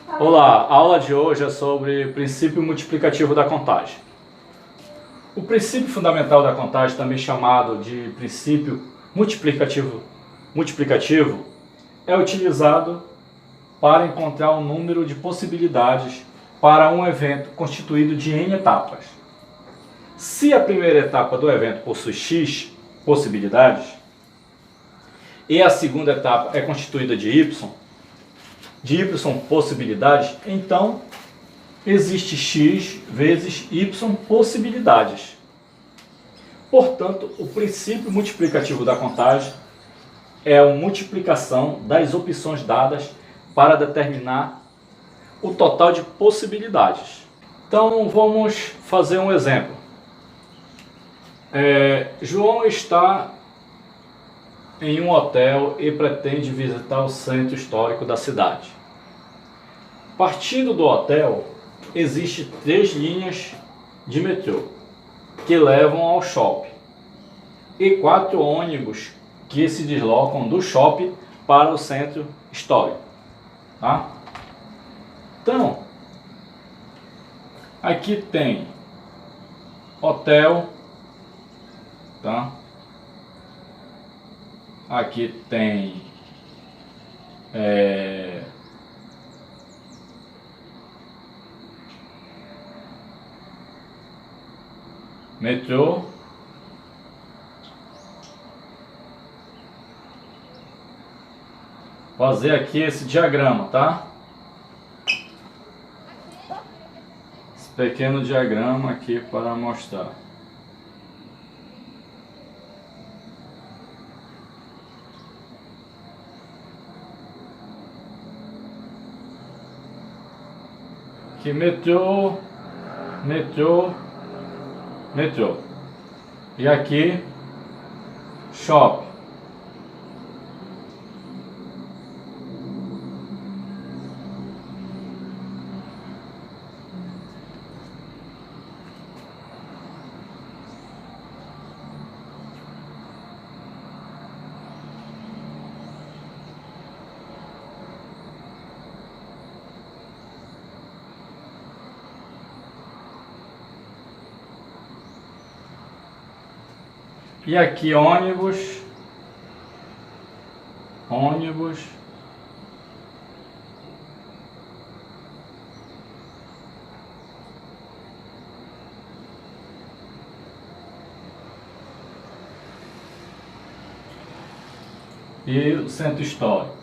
Olá, a aula de hoje é sobre princípio multiplicativo da contagem. O princípio fundamental da contagem, também chamado de princípio multiplicativo, é utilizado para encontrar o número de possibilidades para um evento constituído de n etapas. Se a primeira etapa do evento possui x possibilidades e a segunda etapa é constituída de y possibilidades, então existe x vezes y possibilidades. Portanto, o princípio multiplicativo da contagem é a multiplicação das opções dadas para determinar o total de possibilidades. Então vamos fazer um exemplo. João está em um hotel e pretende visitar o centro histórico da cidade. Partindo do hotel, existem 3 linhas de metrô que levam ao shopping e 4 ônibus que se deslocam do shopping para o centro histórico. Tá? Então, aqui tem hotel, tá? Aqui tem metrô, fazer aqui esse diagrama, tá? Esse pequeno diagrama aqui para mostrar. Aqui metrô, metrô, metrô. E aqui shopping. E aqui ônibus, ônibus, e o centro histórico.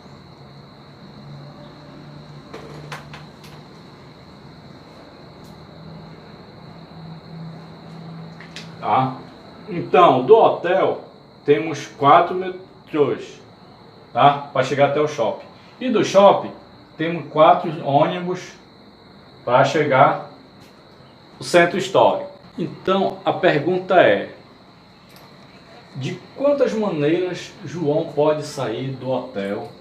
Tá? Então, do hotel temos 4 metrôs, tá? Para chegar até o shopping. E do shopping temos 4 ônibus para chegar ao centro histórico. Então, a pergunta é: de quantas maneiras João pode sair do hotel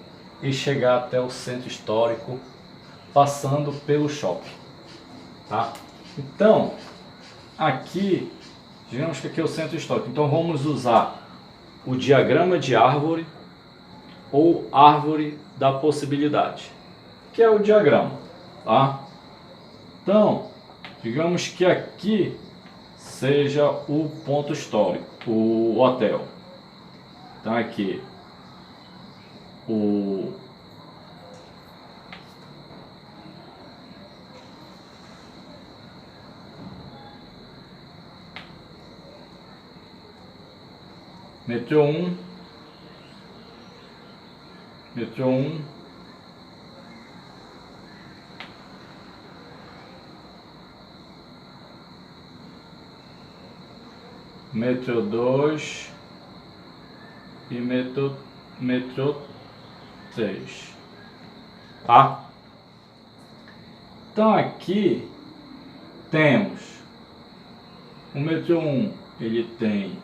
e chegar até o centro histórico passando pelo shopping? Tá? Então, aqui digamos que aqui é o centro histórico, então vamos usar o diagrama de árvore ou árvore da possibilidade, que é o diagrama, tá? Então, digamos que aqui seja o ponto histórico, o hotel. Então aqui o metrô 1, metrô 1, metrô 2 e metrô 3, tá? Então aqui temos o metrô 1, ele tem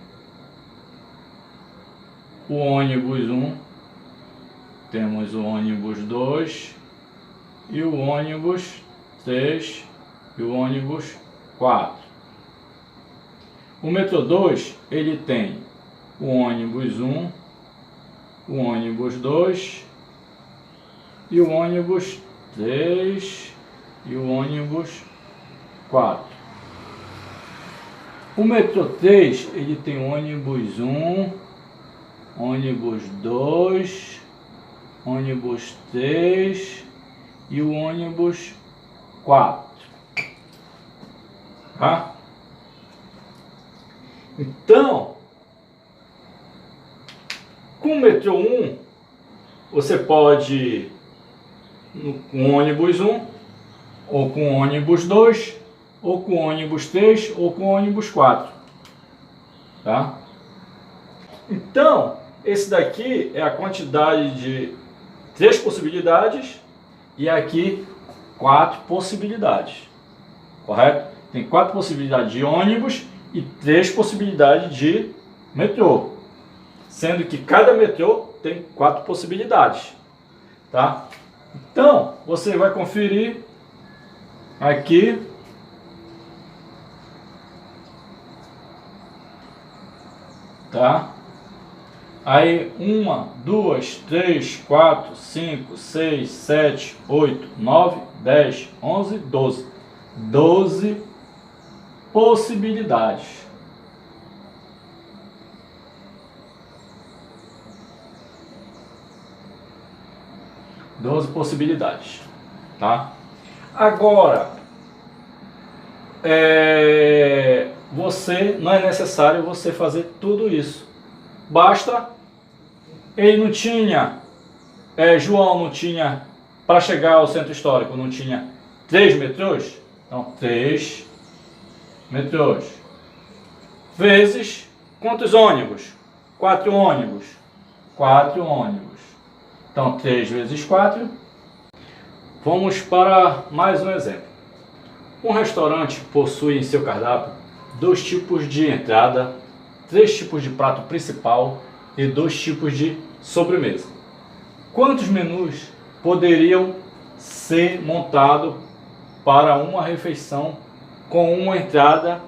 o ônibus 1, temos o ônibus 2 e o ônibus 3 e o ônibus 4. O metrô 2, ele tem o ônibus 1, o ônibus 2 e o ônibus 3 e o ônibus 4. O metrô 3, ele tem ônibus 1, ônibus 2, ônibus 3 e o ônibus 4. Tá? Então, com o metrô 1, você pode ir com o ônibus 1, ou com o ônibus 2, ou com o ônibus 3, ou com o ônibus 4. Tá? Então, esse daqui é a quantidade de 3 possibilidades e aqui 4 possibilidades. Correto? Tem 4 possibilidades de ônibus e 3 possibilidades de metrô. Sendo que cada metrô tem 4 possibilidades. Tá? Então, você vai conferir aqui. Tá? Aí 1, 2, 3, 4, 5, 6, 7, 8, 9, 10, 11, 12. 12 possibilidades. Tá? Agora, não é necessário você fazer tudo isso. Basta, ele não tinha, João não tinha, para chegar ao centro histórico, não tinha 3 metrôs? Então, 3 metrôs. Vezes, quantos ônibus? 4 ônibus. 4 ônibus. Então, 3 vezes 4. Vamos para mais um exemplo. Um restaurante possui em seu cardápio 2 tipos de entrada, 3 tipos de prato principal e 2 tipos de sobremesa. Quantos menus poderiam ser montados para uma refeição com uma entrada,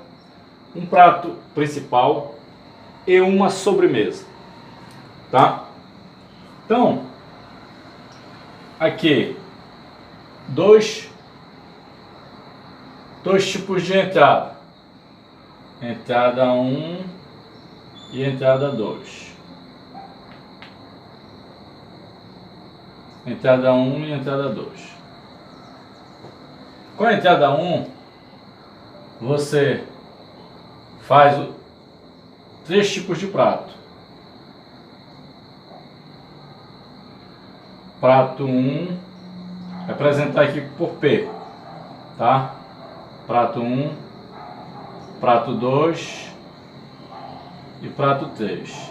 um prato principal e uma sobremesa? Tá? Então, aqui, 2 tipos de entrada. Entrada 1 e entrada 2. Entrada 1 e entrada 2. Com a entrada 1, você faz 3 tipos de prato. Prato 1, representar aqui por P, tá? Prato 1, prato 2 e prato 3.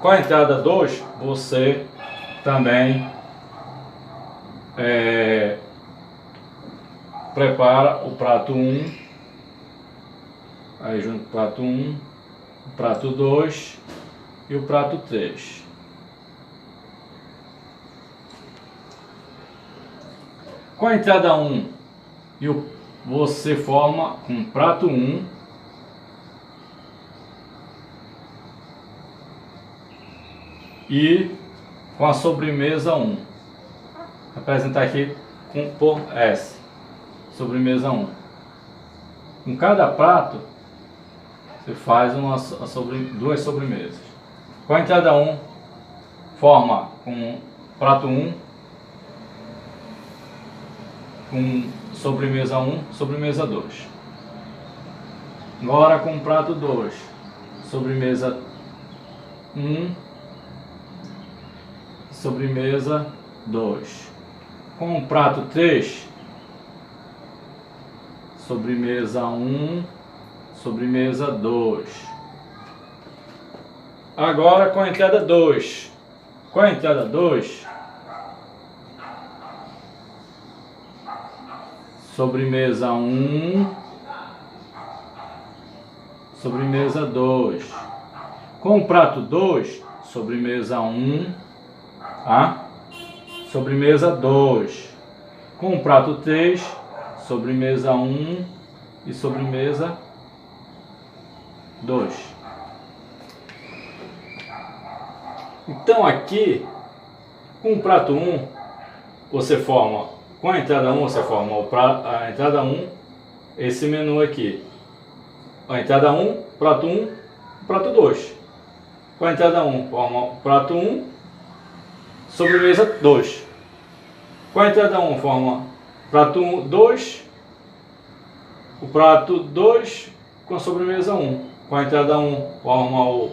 Com a entrada 2, você também prepara o prato 1, aí junto com o prato 1, o prato 2 e o prato 3. Com a entrada 1, você forma um prato 1, e com a sobremesa 1. Vou representar aqui por S. Sobremesa 1. Com cada prato, você faz 2 sobremesas. Com a entrada 1, forma com prato 1, com sobremesa 1, sobremesa 2. Agora com prato 2, sobremesa 1, sobremesa 2. Com o prato 3, sobremesa 1, sobremesa 2. Agora com a entrada 2. Com a entrada 2, sobremesa 1, sobremesa 2. Com o prato 2, sobremesa 1, tá? Sobremesa 2. Com o prato 3, sobremesa 1 e sobremesa 2. Então aqui, com o prato 1, você forma, com a entrada 1, você forma a entrada 1, esse menu aqui. A entrada 1, prato 1, prato 2. Com a entrada 1, forma o prato 1, sobremesa 2. Com a entrada 1, forma prato 1, 2, o prato 2 com a sobremesa 1. Com a entrada 1, forma o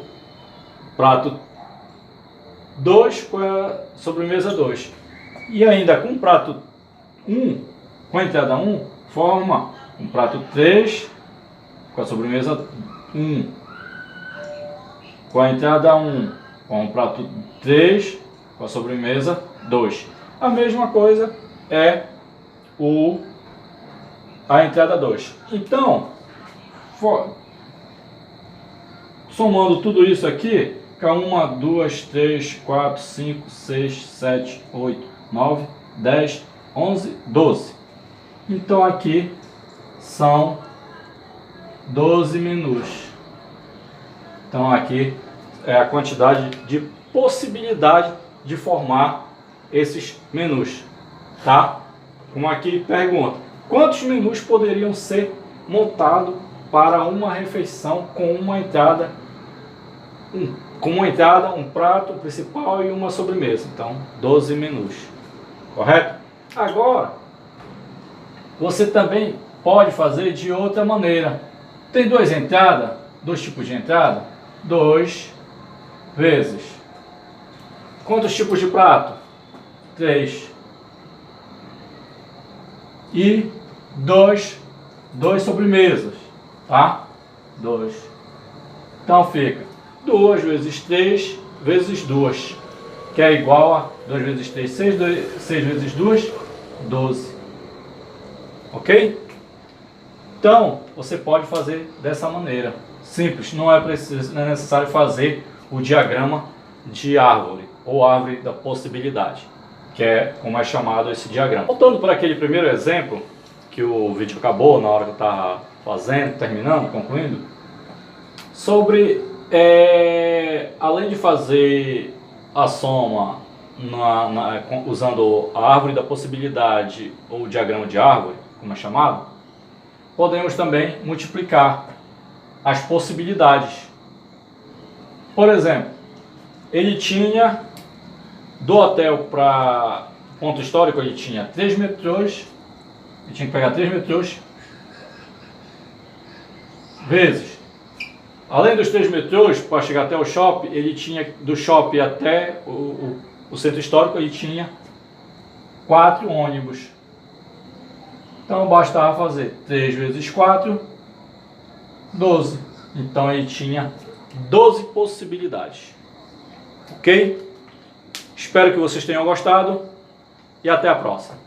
prato 2 com a sobremesa 2. E ainda com o prato 1, com a entrada 1, forma um prato 3 com a sobremesa 1. Com a entrada 1, com o prato 3 com a sobremesa 2. A mesma coisa é a entrada 2. Então, somando tudo isso aqui, fica 1, 2, 3, 4, 5, 6, 7, 8, 9, 10, 11, 12. Então aqui são 12 menus. Então aqui é a quantidade de possibilidade de formar esses menus, tá? Como aqui pergunta, quantos menus poderiam ser montados para uma refeição com uma entrada, um prato principal e uma sobremesa? Então, 12 menus, correto? Agora, você também pode fazer de outra maneira. Tem dois tipos de entrada, 2 vezes. Quantos tipos de prato? 3. E 2 sobremesas, tá? 2. Então fica 2 vezes 3 vezes 2, que é igual a 2 vezes 3, 6 vezes 2, 12. Ok? Então, você pode fazer dessa maneira. Simples, não é necessário fazer o diagrama de árvore, ou árvore da possibilidade, que é como é chamado esse diagrama. Voltando para aquele primeiro exemplo, que o vídeo acabou na hora que eu estava fazendo, terminando, concluindo, sobre, além de fazer a soma usando a árvore da possibilidade, ou o diagrama de árvore, como é chamado, podemos também multiplicar as possibilidades. Por exemplo, ele tinha, do hotel para ponto histórico, ele tinha 3 metrôs, ele tinha que pegar 3 metrôs, vezes, além dos 3 metrôs, para chegar até o shopping, ele tinha, do shopping até o centro histórico, ele tinha 4 ônibus. Então bastava fazer 3 vezes 4, 12. Então ele tinha 12 possibilidades. Ok? Espero que vocês tenham gostado e até a próxima.